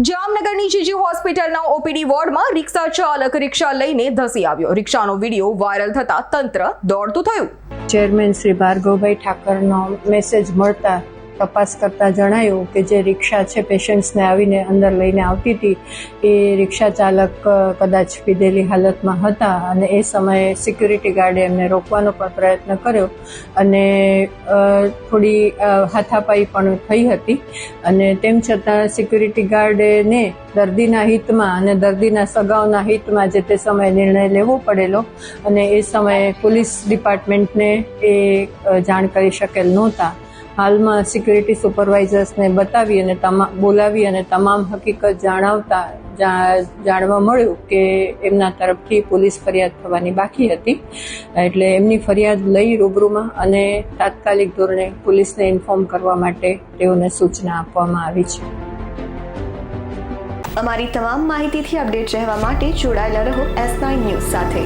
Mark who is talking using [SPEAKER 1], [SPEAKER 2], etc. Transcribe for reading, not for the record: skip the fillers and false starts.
[SPEAKER 1] જામનગરની જીજી હોસ્પિટલના ઓપીડી વોર્ડમાં રિક્ષા ચાલક રિક્ષા લઈને ધસી આવ્યો। રિક્ષાનો વિડીયો વાયરલ થતા તંત્ર દોડતું થયું।
[SPEAKER 2] ચેરમેન શ્રી ભાર્ગવભાઈ ઠાકરનો મેસેજ મળતા તપાસ કરતા જણાયું કે જે રિક્ષા છે પેશન્ટ્સને આવીને અંદર લઈને આવતી હતી એ રિક્ષા ચાલક કદાચ પીધેલી હાલતમાં હતા અને એ સમયે સિક્યુરિટી ગાર્ડે એમને રોકવાનો પણ પ્રયત્ન કર્યો અને થોડી હાથાપાઈ પણ થઈ હતી અને તેમ છતાં સિક્યુરિટી ગાર્ડને દર્દીના હિતમાં અને દર્દીના સગાઓના હિતમાં જે તે સમયે નિર્ણય લેવો પડેલો અને એ સમયે પોલીસ ડિપાર્ટમેન્ટને એ જાણ કરી શકેલ નહોતા। હાલમાં સિક્યુરિટી સુપરવાઇઝર્સને બતાવી અને બોલાવી અને તમામ હકીકત જાણવા મળ્યું કે એમના તરફથી પોલીસ ફરિયાદ થવાની બાકી હતી, એટલે એમની ફરિયાદ લઈ રૂબરૂમાં અને તાત્કાલિક ધોરણે પોલીસને ઇન્ફોર્મ કરવા માટે તેઓને સૂચના આપવામાં આવી છે।
[SPEAKER 3] અમારી તમામ માહિતીથી અપડેટ રહેવા માટે જોડાયેલા રહો S9 ન્યૂઝ સાથે।